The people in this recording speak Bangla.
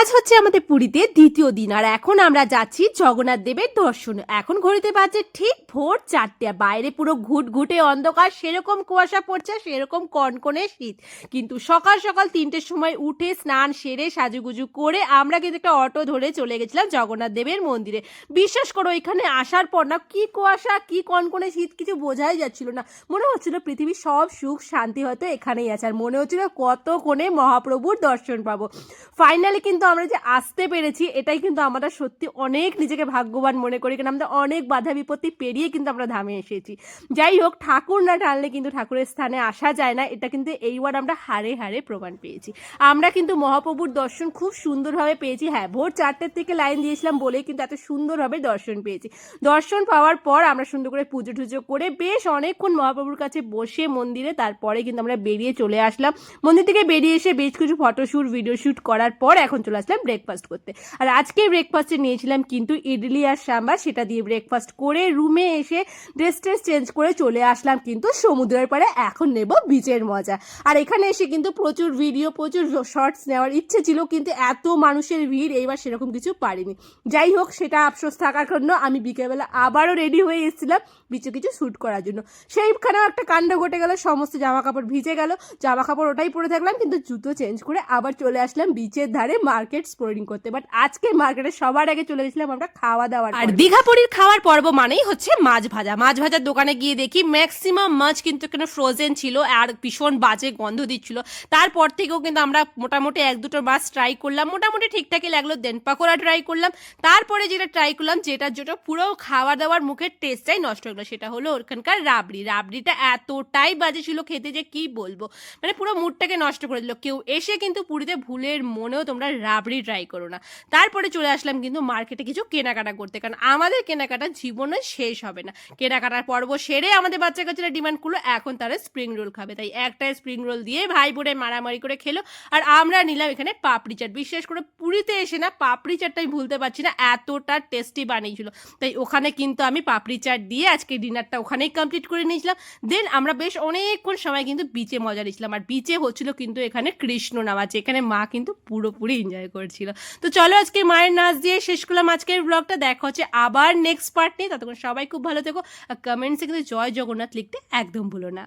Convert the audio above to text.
আজ হচ্ছে আমাদের পুরীতে দ্বিতীয় দিন, আর এখন আমরা যাচ্ছি জগন্নাথ দেবের দর্শন। এখন ঘড়িতে বাজে ঠিক ভোর 4টে, বাইরে পুরো ঘুটঘুটে অন্ধকার, সেরকম কুয়াশা পড়ছে, সেরকম কনকনে শীত। কিন্তু সকাল সকাল 3টের সময় উঠে স্নান সেরে সাজুগুজু করে আমরা কিন্তু একটা অটো ধরে চলে গেছিলাম জগন্নাথ দেবের মন্দিরে। বিশ্বাস করো, এখানে আসার পর না কি কুয়াশা কি কনকনে শীত কিছু বোঝাই যাচ্ছিল না। মনে হচ্ছিল পৃথিবীর সব সুখ শান্তি হয়তো এখানেই আছে, আর মনে হচ্ছিল কতক্ষণে মহাপ্রভুর দর্শন পাবো। ফাইনালি কিন্তু আমরা যে আসতে পেরেছি, এটাই কিন্তু আমরা সত্যি অনেক নিজেকে ভাগ্যবান মনে করি, কারণ আমরা অনেক বাধা বিপত্তি পেরিয়ে কিন্তু আমরা ধামে এসেছি। যাই হোক, ঠাকুর না টানলে কিন্তু ঠাকুরের স্থানে আসা যায় না, এটা কিন্তু এইবার আমরা হারে হারে প্রমাণ পেয়েছি। আমরা কিন্তু মহাপ্রভুর দর্শন খুব সুন্দরভাবে পেয়েছি। হ্যাঁ, ভোর 4টের থেকে লাইন দিয়েছিলাম বলে কিন্তু এত সুন্দরভাবে দর্শন পেয়েছি। দর্শন পাওয়ার পর আমরা সুন্দর করে পুজো টুজো করে বেশ অনেকক্ষণ মহাপ্রভুর কাছে বসে মন্দিরে, তারপরে কিন্তু আমরা বেরিয়ে চলে আসলাম। মন্দির থেকে বেরিয়ে এসে বেশ কিছু ফটোশ্যুট ভিডিও শ্যুট করার পর এখন চলে আসলাম ব্রেকফাস্ট করতে। আর আজকে ব্রেকফাস্টে নিয়েছিলাম কিন্তু ইডলি আর সাম্বার, সেটা দিয়ে ব্রেকফাস্ট করে রুমে এসে ড্রেস চেঞ্জ করে চলে আসলাম কিন্তু সমুদ্রের পাড়ে। এখন নেব বিচের মজা। আর এখানে এসে কিন্তু প্রচুর ভিডিও প্রচুর শর্টস নেওয়ার ইচ্ছে ছিল, কিন্তু এত মানুষের ভিড় এইবার সেরকম কিছু পারিনি। যাই হোক, সেটা আফসোস থাকার জন্য আমি বিকেলবেলা আবারও রেডি হয়ে এসেছিলাম বিচে কিছু শ্যুট করার জন্য। সেইখানেও একটা কাণ্ড ঘটে গেল, সমস্ত জামা কাপড় ভিজে গেল। জামা কাপড় ওটাই পরে থাকলাম, কিন্তু জুতো চেঞ্জ করে আবার চলে আসলাম বিচের ধারে মার্কেট স্প্লোরিং করতে। বাট আজকে মার্কেটে সবার আগে চলে গেছিলাম আমরা খাওয়া দাওয়ার। আর দীঘাপুরীর খাওয়ার পর্ব মানেই হচ্ছে মাছ ভাজা। মাছ ভাজার দোকানে গিয়ে দেখি ম্যাক্সিমাম মাছ কিন্তু এখানে ফ্রোজেন ছিল আর ভীষণ বাজে গন্ধ দিচ্ছিল। তারপর থেকেও কিন্তু আমরা মোটামুটি 1-2টো মাছ ট্রাই করলাম, মোটামুটি ঠিকঠাকই লাগলো। দেন পাকোড়া ট্রাই করলাম। তারপরে যেটা ট্রাই করলাম, যেটা পুরো খাওয়া দাওয়ার মুখের টেস্টটাই নষ্ট হলো, সেটা হলো ওখানকার রাবড়ি। রাবড়িটা এতটাই বাজে ছিল খেতে যে কি বলবো, মানে পুরো মুডটাকে নষ্ট করে দিল। কেউ এসে কিন্তু পুরীতে ভুলের মনেও তোমরা রাবড়ি ট্রাই করো না। তারপরে চলে আসলাম কিন্তু মার্কেটে কিছু কেনাকাটা করতে, কারণ আমাদের কেনাকাটা জীবনে শেষ হবে না। কেনাকাটার পর্ব সেরে আমাদের বাচ্চা কাচ্চারা ডিমান্ড করলো এখন তারা স্প্রিং রোল খাবে, তাই একটা স্প্রিং রোল দিয়ে ভাই বোনে মারামারি করে খেলো। আর আমরা নিলাম এখানে পাপড়ি চাট। বিশেষ করে পুরীতে এসে না পাপড়ি চাটটা আমি ভুলতে পারছি না, এতটা টেস্টি বানিয়েছিল। তাই ওখানে কিন্তু আমি পাপড়ি চাট দিয়ে আজকে ডিনারটা ওখানেই কমপ্লিট করে নিয়েছিলাম। দেন আমরা বেশ অনেকক্ষণ সময় কিন্তু বিচে মজা নিয়েছিলাম। আর বিচে হচ্ছিল কিন্তু এখানে কৃষ্ণ নাচ, এখানে মা কিন্তু পুরোপুরি এনজয় করছিল। তো চলো আজকে মায়ের নাচ দিয়ে শেষ করলাম আজকের ব্লগটা। দেখা হচ্ছে আবার নেক্সট পার্ট নিয়ে। ততক্ষণ সবাই খুব ভালো থেকো, আর কমেন্টসে কিন্তু জয় জগন্নাথ লিখতে একদম ভুলো না।